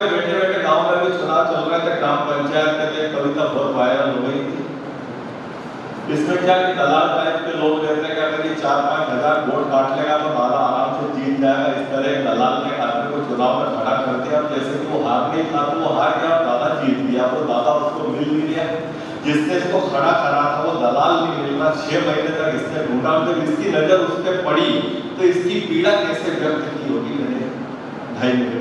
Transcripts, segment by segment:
बैठे बैठे गांव में भी चुनाव चल रहा था, ग्राम पंचायत के लिए कविता बहुत वायरल हो गई थी। इसमें क्या कि दलाल टाइप के लोग रहते हैं कि अगर ये 4-5 हजार वोट काट लेगा तो दादा आराम से जीत जाएगा। इस तरह एक दलाल ने आदमी को चुनाव में खड़ा कर दिया और जैसे कि वो हार नहीं था तो वो हार गया और दादा जीत गया। वो दादा उसको मिल भी गया, जिसने इसको खड़ा करा था वो दलाल नहीं मिल रहा। 6 महीने तक इसने ढूंढा। जब इसकी नजर उस पर पड़ी तो इसकी पीड़ा कैसे व्यक्त की होगी मेरे भाई मेरे।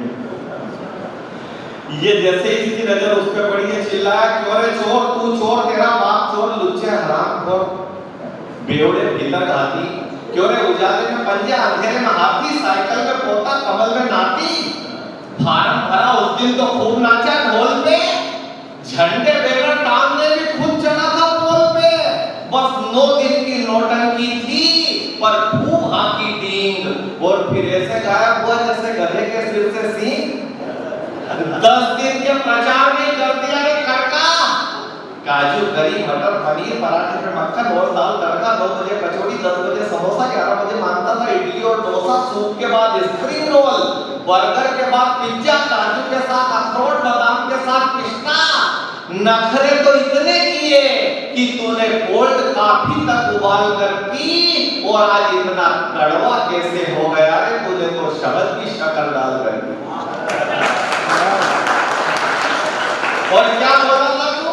ये जैसे ही इसकी नजर उस पे पड़ी है चिल्लाया, क्यों रे चोर, तू चोर, तेरा बाप चोर, लुच्चे हरामखोर, बेवड़े भीतर घाती, क्यों रे उजाले में पंजे अंधेरे में हाथी, साइकिल में पोता कमल में नाती। फार्म भरा उस दिन तो खूब नाचा ढोल पे, झंडे बैनर टांगने भी खुद चढ़ा था पोल पे। बस 9 दिन की नौटंकी थी पर खूब हाकी टींग, और फिर ऐसे गायब हुआ जैसे गधे के सिर से सींग। 10 दिन के प्रचार में कर दिया रे करका, काजू करी मटर पनीर पराठे पे मक्खन और दाल तड़का, 9 बजे कचौड़ी, 10 बजे समोसा, 11 बजे मांगता था इडली और डोसा, सूप के बाद स्प्रिंग रोल, बर्गर के बाद पिज्जा, काजू के साथ अखरोट, बादाम के साथ पिस्ता। नखरे तो इतने किए कि तूने कोल्ड कॉफी तक उबाल कर पी, और आज इतना कड़वा कैसे हो गया रे, तूने तो शहद की शक्कर डाल कर दी। और क्या बोला था तू,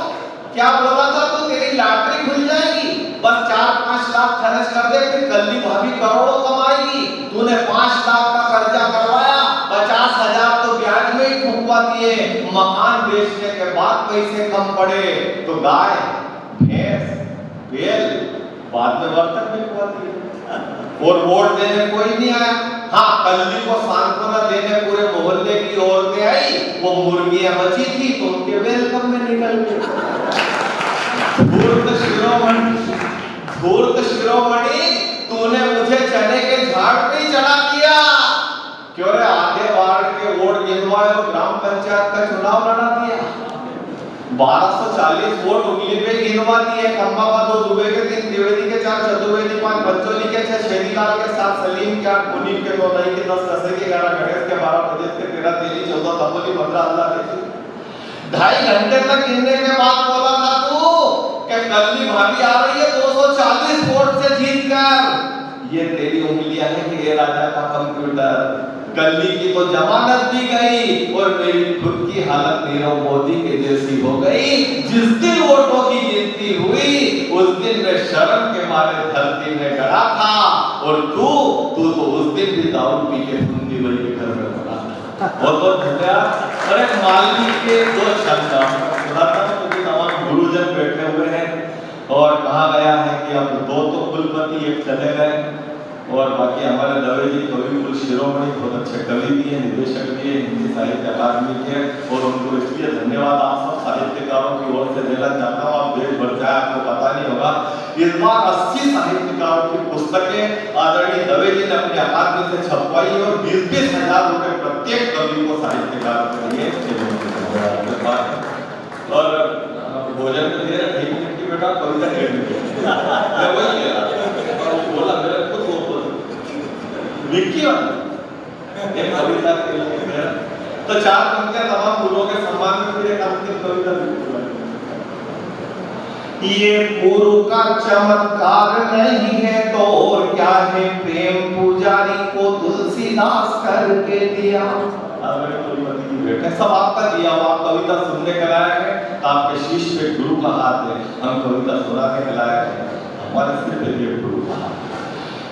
क्या बोला था तू, तेरी लॉटरी खुल जाएगी, बस 4-5 लाख खर्च कर दे, फिर कल्ली भाभी करोड़ों कमाएगी। तूने 5 लाख का कर्जा करवाया, 50,000 तो ब्याज में ही ठुकवा दिए। मकान बेचने के बाद पैसे कम पड़े तो गाय भैंस बैल बाद में बर्तन बिकवा दिए, और वोट देने कोई नहीं आया। हाँ, कल्ली को सांत्वना देने पूरे मोहल्ले की औरतें आई, वो मुर्गियां बची थी तो उनके वेलकम में निकल गए। धूर्त शिरोमणि, तूने मुझे चने के झाड़ पे ही चढ़ा दिया। क्यों रे आधे वार्ड के वोट गिनवाए और ग्राम पंचायत का चुनाव लड़ा दिया। 1240 वोट उंगली पे गिनवा दिए। खंबाबा 2 दुबे के 3, द्विवेदी के 4, चतुर्वेदी 5, बच्चोली के 6, शेरीलाल के 7, सलीम के 8, मुनीम के 9, नई के 10, कसे के 11, गणेश के 12, प्रदेश के 13, तेली 14, तपोली 15, अल्लाह के 2.5 घंटे तक गिनने के बाद बोला था तू कि कल्ली भाभी आ रही है 240 वोट से जीत कर। ये तेरी उंगलियां हैं कि ये राजा का कंप्यूटर। कल्ली की तो जमानत दी गई और मेरी खुद की हालत नीरव मोदी के जैसी हो गई। जिस दिन वोटों की गिनती हुई उस दिन मैं शर्म के मारे धरती में गड़ा था, और तू तो उस दिन भी दारू पी के फुंदी वही के घर में पड़ा। बहुत बहुत धन्यवाद। अरे मालवी के 2 शब्द सुनाता हूं क्योंकि तमाम गुरुजन बैठे हुए हैं, और कहा गया है कि अब 2 तो कुलपति, 1 चले गए, और बाकी हमारे दवे जी कवि कुल शिरोमणि बहुत अच्छे कवि भी हैं, निदेशक भी हैं हिंदी साहित्य अकादमी के, और उनको इसलिए धन्यवाद आप सब साहित्यकारों की ओर से देना चाहता हूँ। आप देश भर जाए आपको पता नहीं होगा, इस बार 80 साहित्यकारों की पुस्तकें आदरणीय दवे जी ने अपनी अकादमी से छपवाई, और 20-20 हजार रुपए प्रत्येक कवि को साहित्यकार के लिए। और भोजन तो दे रहे ठीक की बेटा, कविता मैं वही कह रहा बोला मेरे खुद विक्की एक कविता के लिए तो 4 पंक्तियां तमाम गुरुओं के सम्मान में, फिर एक अंतिम कविता। ये गुरु का चमत्कार नहीं है तो और क्या है, प्रेम पुजारी को तुलसीदास करके दिया। सब आपका दिया हुआ, आप कविता सुनने के लायक है, आपके शीश पे गुरु का हाथ है, हम कविता सुनाने के लायक है, हमारे सिर पे ये गुरु का हाथ।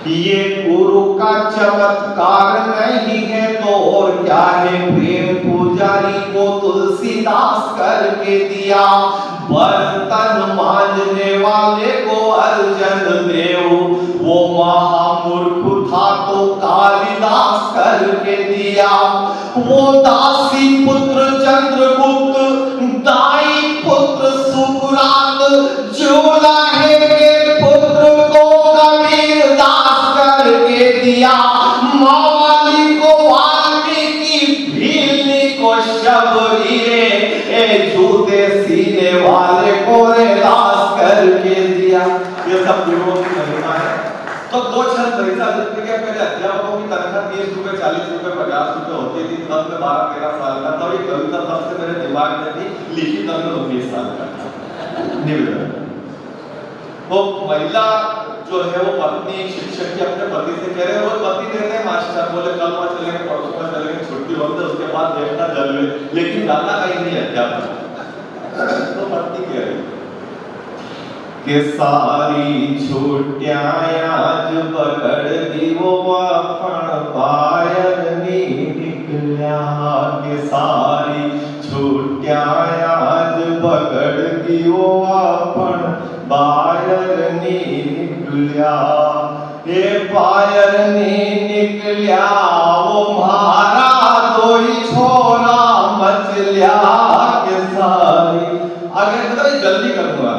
ये गुरु का चमत्कार नहीं है तो और क्या है, प्रेम पुजारी को तुलसीदास करके दिया। बर्तन मांजने वाले को अर्जन देव, वो महामूर्ख था तो कालिदास करके दिया। वो दासी पुत्र चंद्रगुप्त, दाई पुत्र सुकरात, जोलाहे के पुत्र को कबीर दास करके दिया। मावाली को वाल्मीकि, भीलनी को शबरी रे, जूते सीने वाले को दास करके दिया। ये सब गुरुओं की महिमा है। तो 2 क्षण पैसा जितने के पहले अध्यापकों की तनख्वाह दिए ₹30, ₹40, ₹50 होती थी, तब मैं 12-13 साल का था। ये कविता तब से मेरे दिमाग में थी, लिखी तब मैं 19 साल का था। निवेदन वो महिला जो है वो पत्नी शिक्षक की अपने पति से कह रहे, रोज पति कहते हैं मास्टर बोले कल वहां चलेंगे, परसों में चलेंगे, छुट्टी होती है, उसके बाद देखना जलवे, लेकिन जाना कहीं नहीं है क्या तो पत्नी कह रही कि सारी छुट्टियां आज पकड़ दी वो अपन पायर नी निकलिया के सारी छुट्टियां आज पकड़ दी वो अपन बायर नी निकलिया ये बायर नी निकलिया वो मारा दो ही छोरा मचलिया के सारी आगे मतलब जल्दी करूंगा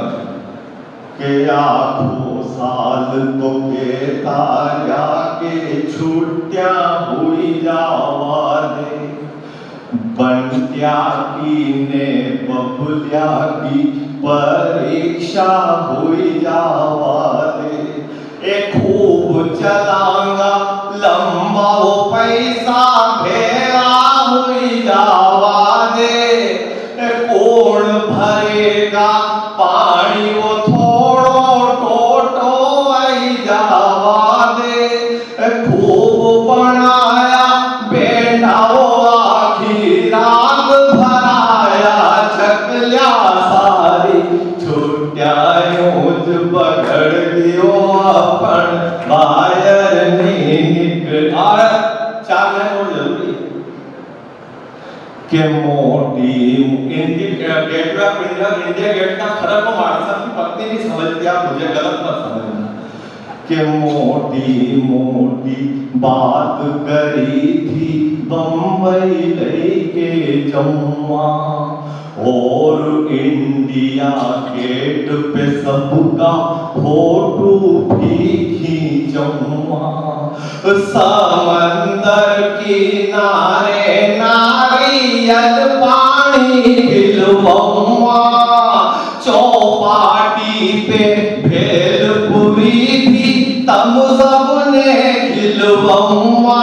के आठों साल तो के तारा के छुट्टियां हुई जावा दे बंटिया की ने बबुलिया की परीक्षा हुई जावा दे ए खूब चलांगा लंबा वो पैसा भेड़ा हुई जावा दे कौन भरेगा पानी वो थोड़ो टोटो आई जावा दे खूब बनाया बेटा वो आखिर राग भराया चकलिया सारी छुट्टियां यूं पकड़ दियो अपन बायर नी निकल चार लाइन और जरूरी के मोटी India Gate of India Gate का फर्क को मानसा की पत्नी नहीं समझती, आप मुझे गलत मत समझना के मोटी मोटी बात करी थी बम्बई लेके जम्मा और इंडिया गेट पे सबका फोटो भी खींचूंगा समंदर किनारे नारियल पानी पिलवाऊंगा चौपाटी पे भेलपुरी भी तम सबने खिलवाऊंगा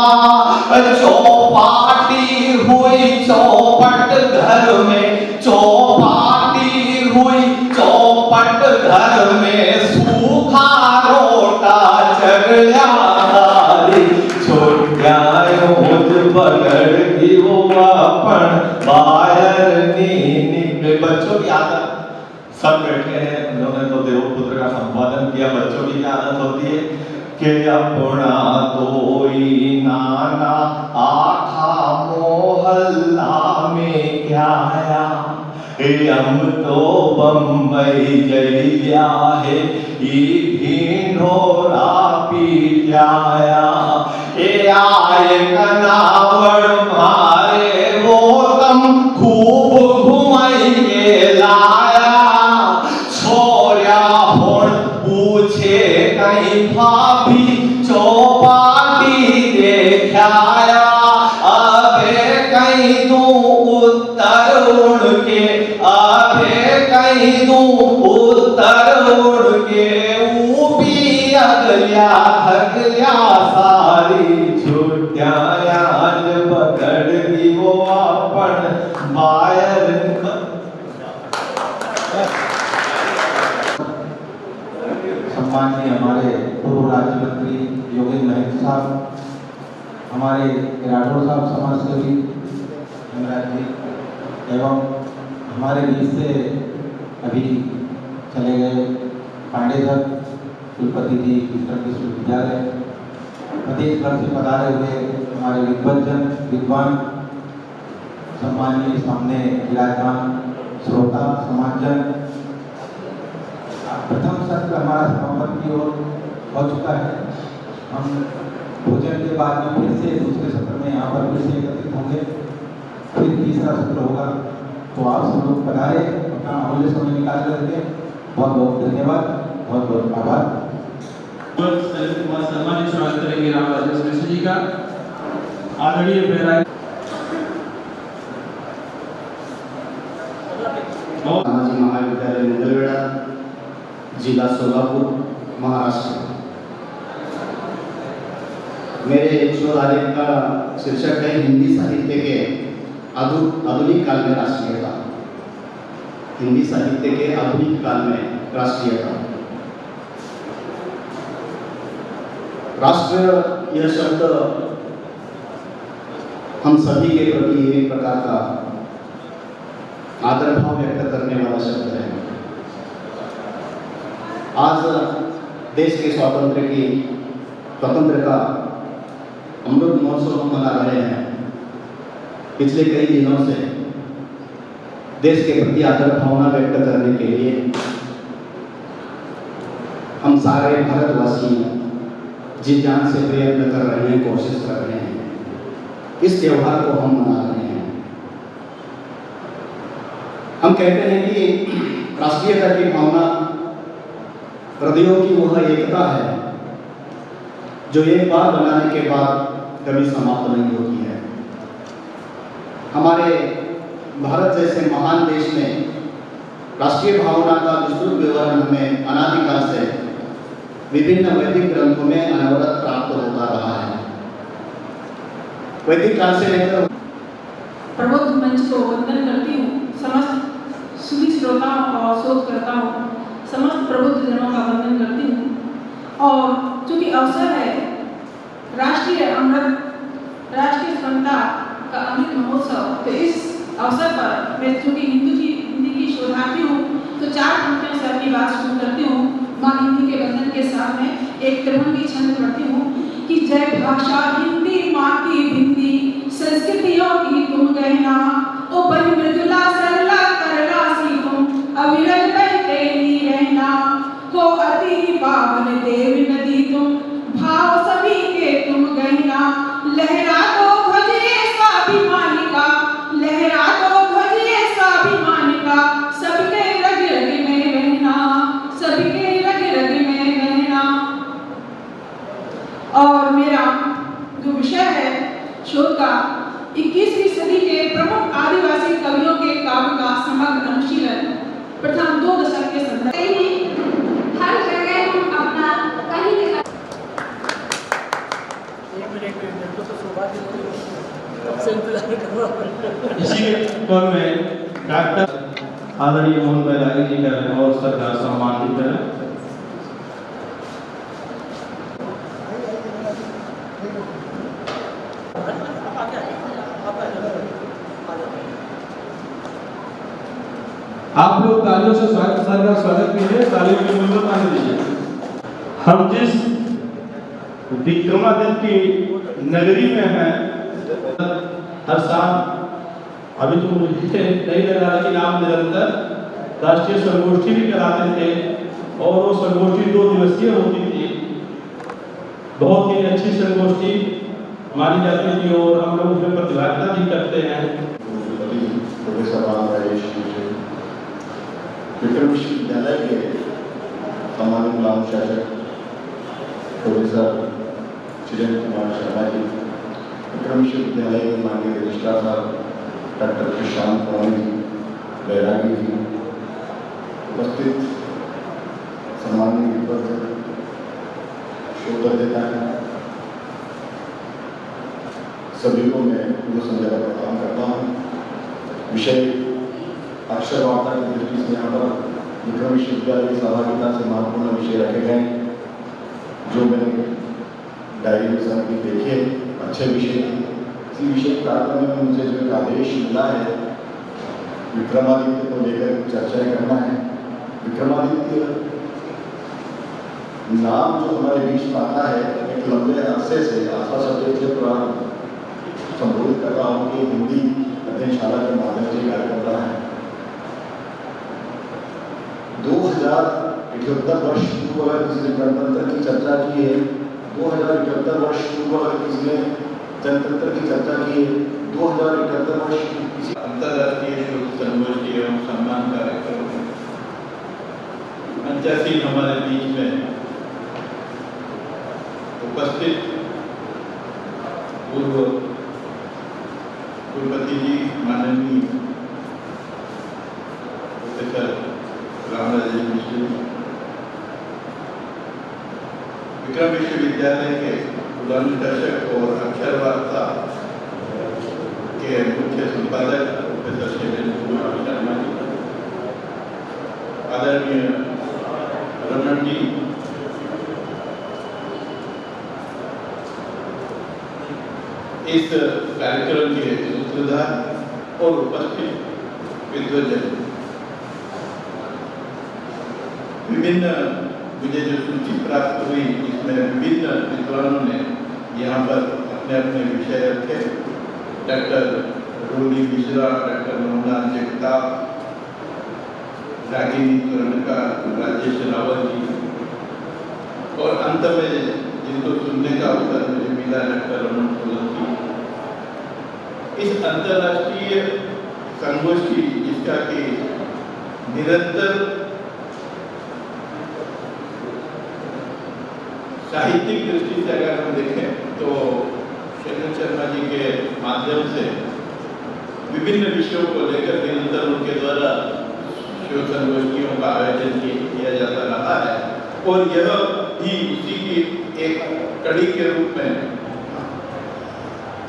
चौपाटी हुई चौपट घर में चौपाटी हुई चौपट घर में सूखा रोटा चगलिया सारी छुट्टियां पकड़ दी वो अपन बायर नी निकले बच्चों की आदत सब बैठे हैं, उन्होंने तो देवपुत्र का संपादन किया। बच्चों की क्या आदत होती है कि अपना कोई नाना आखा मोहल्ला में क्या आया हम तो बम्बई जइया है ढिंढोरा पी जाया ए आए कनावड़ मारे वो तम खूब घुमाई के लाया छोरिया होड़ पूछे कहीं भाभी चौपाटी देखाया अबे कहीं दू उत्तर उड़ के अबे कहीं दू उत्तर उड़ के ऊपी अगलिया थगलिया सारी छुट्टियां आज पकड़ दी वो अपन बायर सम्माननीय हमारे पूर्व राज्य मंत्री योगेंद्र महंत साहब, हमारे राठौर साहब समाज सेवी हेमराज जी एवं हमारे बीच से अभी चले गए पांडे सर कुलपति जी कृष्ण विश्वविद्यालय, प्रदेश भर से पधारे हुए हमारे विद्वान सम्माननीय सामने विराजमान श्रोता समाजजन, प्रथम सत्र हमारा समापन की ओर हो चुका है। हम भोजन के बाद में फिर से दूसरे सत्र में यहाँ पर फिर से एकत्रित होंगे, फिर तीसरा सत्र होगा। तो आप सब लोग पधारे, अपना अमूल्य समय निकाल करके बहुत बहुत धन्यवाद, बहुत बहुत आभार। सम्मानित स्वागत करेंगे राम राजेश मिश्र जी का। आदरणीय बहराइच महाविद्यालय मंगलवेढ़ा, जिला सोलापुर, महाराष्ट्र। मेरे शोध आलेख का शीर्षक है हिंदी साहित्य के आधुनिक काल में राष्ट्रीयता। हिंदी साहित्य के आधुनिक काल में राष्ट्रीयता। राष्ट्र यह शब्द हम सभी के प्रति एक प्रकार का आदर भाव व्यक्त करने वाला शब्द है। आज देश के स्वतंत्र का अमृत महोत्सव हम मना रहे हैं। पिछले कई दिनों से देश के प्रति आदर भावना व्यक्त करने के लिए हम सारे भारतवासी जी जान से प्रयत्न कर रहे हैं, कोशिश कर रहे हैं। इस त्योहार को हम मना रहे हैं। हम कहते हैं कि राष्ट्रीयता की भावना हृदयों की वह एकता है जो एक बार बनाने के बाद कभी समाप्त नहीं होती है। हमारे भारत जैसे महान देश में राष्ट्रीय भावना का विस्तृत विवरण हमें अनादिकाल से विभिन्न वैदिक ग्रंथों में अनवरत प्राप्त होता रहा है। वैदिक काल से लेकर प्रबुद्ध मंच को वंदन करती हूँ। समस्त सुधी श्रोताओं और शोधकर्ताओं, समस्त प्रबुद्ध जनों का वंदन करती हूँ। और चूंकि अवसर है राष्ट्रीय स्वतंत्रता का अमृत महोत्सव, तो इस अवसर पर मैं चूंकि हिंदी की शोधार्थी हूँ, तो 4 पंक्तियों से अपनी बात शुरू करती हूँ। माँ हिंदी के वंदन के साथ में एक त्रिभंगी छंद पढ़ती हूँ कि जय भाषा हिंदी माँ की भिंदी, संस्कृतियों की तुम गहना, ओ बड़ी मृदुला सरला करला सी तुम, अविरल बहते ही रहना, हो अति पावन देव नदी तुम, भाव सभी के तुम गहना, लहरा दो ध्वजे स्वाभिमानी का, लहरा दो ध्वजे स्वाभिमानी का, सबके रग रग में रहना, सबके रग रग में रहना। और मेरा जो विषय है शोध का 21वीं सदी के प्रमुख आदिवासी कवियों के काव्य का समग्र अनुशीलन प्रथम 2 दशक के संदर्भ हर जगह हम अपना कहीं लिखा। इसी क्रम में डॉक्टर आदरणीय मोहन बैरागी जी का और सरकार सम्मानित करें। आप लोग तालियों से सर का स्वागत कीजिए, तालियों की जरूरत आने दीजिए। हम जिस विक्रमादित्य की नगरी में हैं, हर साल अभी तो मुझे नहीं लग रहा, लेकिन आप निरंतर राष्ट्रीय संगोष्ठी भी कराते थे और वो संगोष्ठी 2 दिवसीय होती थी। बहुत ही अच्छी संगोष्ठी मानी जाती थी और हम लोग उसमें प्रतिभागिता भी करते हैं। विक्रम विश्वविद्यालय के सम्मानित मुलाम शासक प्रोफेसर चिरंजीव कुमार शर्मा जी, विक्रम विश्वविद्यालय के माननीय रजिस्ट्रार साहब डॉक्टर प्रशांत बैरागी जी, उपस्थित सम्मानित विद्वान शोधकर्ता सभी को मैं पूर्व संध्या प्रदान करता हूँ। विषय अक्षर वार्ता की दृष्टि से यहाँ पर विक्रम विश्वविद्यालय की सहभागिता से महत्वपूर्ण विषय रखे गए, जो मैंने डायरी में सभी देखे अच्छे विषय थे। इसी विषय कार्यक्रम में मुझे जो एक आदेश मिला है विक्रमादित्य को लेकर चर्चाएं करना है। विक्रमादित्य नाम जो हमारे बीच में आता है, एक लंबे अरसे से आशा सब्जेक्ट के दौरान संबोधित कर रहा हूँ कि हिंदी अध्ययनशाला के माध्यम से कार्य कर रहा है। 2078 वर्ष पूर्व अगर किसी ने गणतंत्र की चर्चा की है, 2078 वर्ष पूर्व अगर किसी ने जनतंत्र की चर्चा की है, 2078 वर्ष किसी अंतर्राष्ट्रीय शोध संगोष्ठी एवं सम्मान कार्यक्रम मंचासीन हमारे बीच में उपस्थित पूर्व कुलपति जी माननीय प्रोफेसर रामराज मिश्र, विक्रम विश्वविद्यालय के ध्वनि दर्शक और अक्षर वार्ता के मुख्य संपादक प्रोफेसर शैलेंद्र कुमार शर्मा जी, आदरणीय रमन जी, इस कार्यक्रम के सूत्रधार और उपस्थित विद्वजन, विभिन्न मुझे जो सूची प्राप्त हुई इसमें विभिन्न विद्वानों ने यहाँ पर अपने अपने विषय रखे। डॉक्टर रोनी मिश्रा, डॉक्टर मोहन जगताप, रागिनी कर्णिका, राजेश रावल जी, और अंत में जिनको सुनने का अवसर मुझे मिला डॉक्टर रमन सोलंकी। इस अंतर्राष्ट्रीय संगोष्ठी जिसका कि निरंतर साहित्यिक दृष्टि से अगर हम देखें तो शैलेंद्र शर्मा जी के माध्यम से विभिन्न विषयों को लेकर निरंतर उनके द्वारा शोध संगोष्ठियों का आयोजन किया जाता रहा है, और यह भी उसी की एक कड़ी के रूप में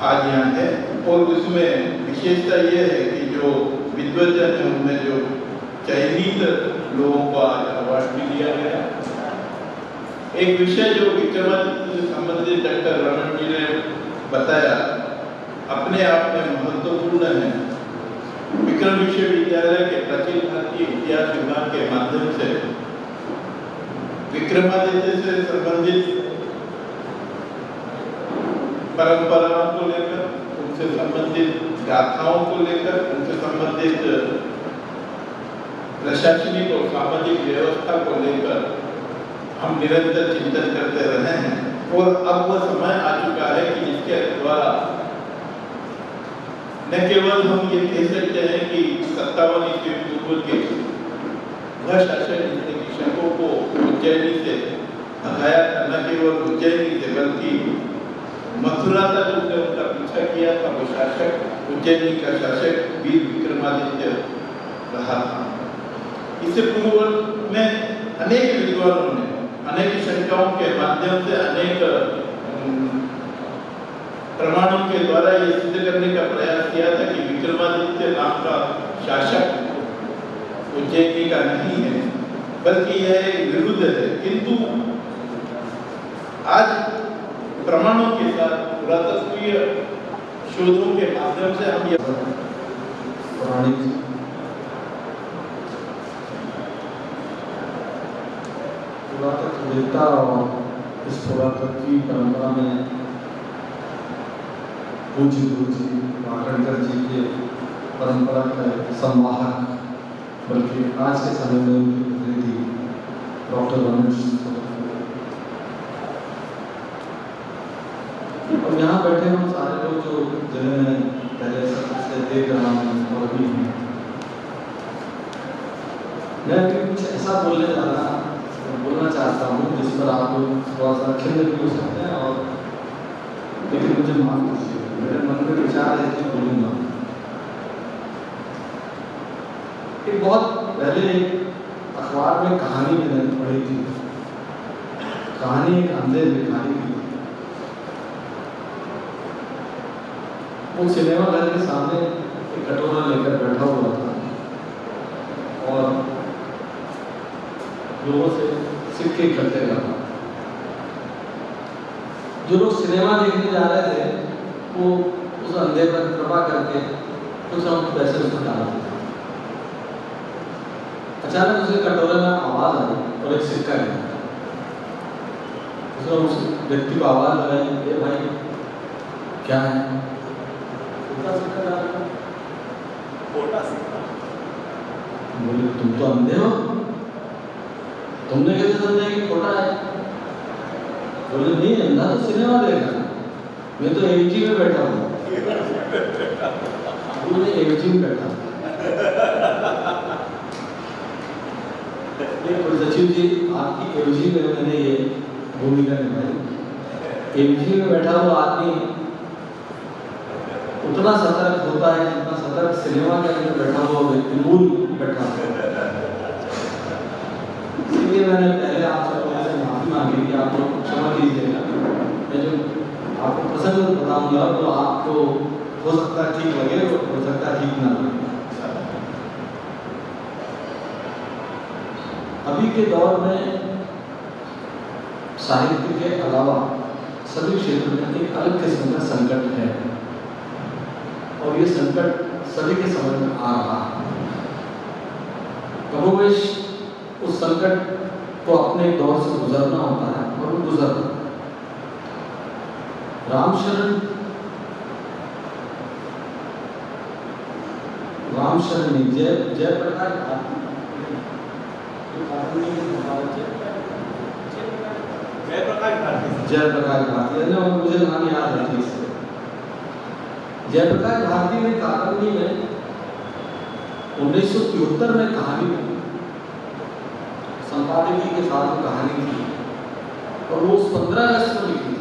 आज यहाँ है। और उसमें विशेषता यह है कि जो विद्वजन है उनमें जो चयनित लोगों को आज अवार्ड भी दिया गया। एक विषय जो विक्रमादित्य से संबंधित डॉक्टर रमन जी ने बताया अपने आप में महत्वपूर्ण है। विक्रम विश्वविद्यालय के प्राचीन भारतीय इतिहास विभाग के माध्यम से विक्रमादित्य से संबंधित परंपराओं को लेकर, उनसे संबंधित गाथाओं को लेकर, उनसे संबंधित प्रशासनिक और सामाजिक व्यवस्था को लेकर हम निरंतर चिंतन करते रहे हैं। और अब वह समय आ चुका है कि जिसके द्वारा न केवल हम ये कह सकते हैं कि 57 ईस्वी पूर्व के वह शासक जिसने कृषकों को उज्जैनी से भगाया था, न केवल उज्जैनी से बल्कि मथुरा तक उसने उनका पीछा किया था, वो शासक उज्जैनी का शासक वीर विक्रमादित्य रहा था। इससे पूर्व में अनेक विद्वानों ने अनेक शंकाओं के माध्यम से, अनेक प्रमाणों के द्वारा यह सिद्ध करने का प्रयास किया था कि विक्रमादित्य नाम का शासक उज्जैनी का नहीं है, बल्कि यह विरुद्ध है। किंतु आज प्रमाणों के साथ पुरातत्वीय शोधों के माध्यम से हम यह पुरातत्ववेत्ता और इस पुरातत्वीय परंपरा में पूज्य गुरु जी वाकणकर जी के परंपरा का संवाहक, बल्कि आज के समय में उनकी प्रतिनिधि डॉक्टर रमेश, और यहाँ बैठे हम सारे लोग जो जिन्हें मैं पहले से देख रहा हूँ और भी हैं। मैं कुछ ऐसा बोलना चाहता हूँ जिस पर आप लोग थोड़ा सा खिन्न भी हो सकते हैं, और लेकिन मुझे माफ कीजिए, मेरे मन में विचार है कि बोलूँगा। एक बहुत पहले एक अखबार में कहानी मैंने पढ़ी थी। कहानी एक अंधे भिखारी की। वो सिनेमा घर के सामने एक कटोरा लेकर बैठा हुआ था और लोगों से सिक्के इकट्ठे करना। जो लोग सिनेमा देखने जा रहे थे वो उस अंधे पर कृपा करके कुछ हम पैसे उसमें डालते थे। अचानक उसके कटोरे में आवाज आई और एक सिक्का गिरा। उसने उस व्यक्ति को आवाज लगाई, ए भाई क्या है? छोटा सिक्का डाल रहा। छोटा सिक्का? बोले तुम तो अंधे हो, तुमने कैसे समझा कि छोटा है? बोले नहीं, अंधा तो सिनेमा देख रहा, मैं तो एमजी में बैठा हूँ। बोले एमजी में बैठा। सचिव जी आपकी एमजी में मैंने ये भूमिका निभाई। एमजी में बैठा हुआ आदमी उतना सतर्क होता है जितना सतर्क सिनेमा के अंदर बैठा हुआ व्यक्ति मूल बैठा है। इसलिए मैंने पहले आप सबसे माफी मांगी कि आप लोग क्षमा कीजिएगा। मैं जो आपको प्रसंग बताऊंगा तो आपको हो सकता है ठीक लगे, हो सकता है ठीक ना लगे। अभी के दौर में साहित्य के अलावा सभी क्षेत्र में एक अलग किस्म का संकट है और ये संकट सभी के समझ में आ रहा है। कमोवेश उस संकट को अपने दौर से गुजरना होता है और वो गुजरता है। रामशरण जयप्रकाश भारती ने, मुझे नाम याद है ठीक से। जयप्रकाश भारती ने काकंदी में 1973 में कहानी संपादकीय के साथ कहानी थी और वो 15 अगस्त को लिखी थी,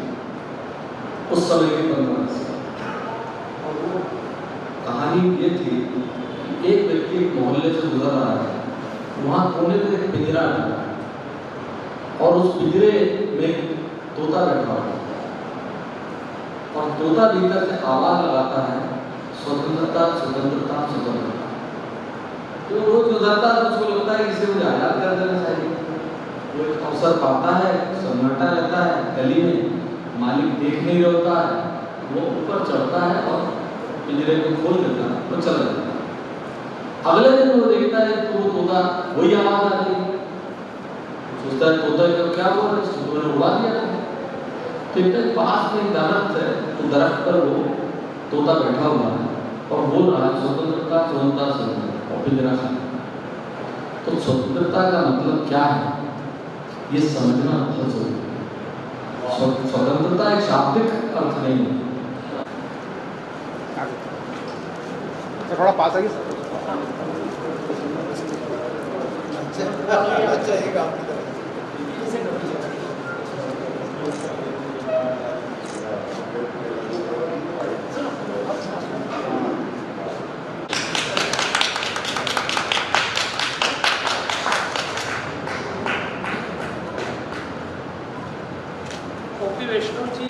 उस समय के 15 अगस्त। और वो कहानी ये थी कि एक व्यक्ति एक मोहल्ले से गुजर रहा है, वहाँ कोने में एक पिंजरा लगा है और उस पिंजरे में तोता बैठा हुआ है और तोता भीतर से आवाज लगाता है, स्वतंत्रता स्वतंत्रता स्वतंत्रता। तो रोज गुजरता है, उसको लगता है इसे मुझे आजाद कर देना चाहिए। वो एक अवसर पाता है, सन्नाटा रहता है गली में, मालिक देख नहीं होता है, वो ऊपर चढ़ता है और पिंजरे को खोल देता है, वो चला जाता है। अगले दिन वो देखता है तो वो तोता वही आवाज आ रही है, सोचता है तोता क्या हुआ, तोता ने उड़ा दिया था। तो पास में दरख्त है, तो दरख्त पर वो तोता बैठा हुआ है और बोल रहा है स्वतंत्रता स्वतंत्रता स्वतंत्रता, और पिंजरा खाली। तो स्वतंत्रता का मतलब क्या है ये समझना बहुत जरूरी है। स्वतंत्रता एक शाब्दिक अर्थ नहीं है। थोड़ा पास आइए। वैष्णव जी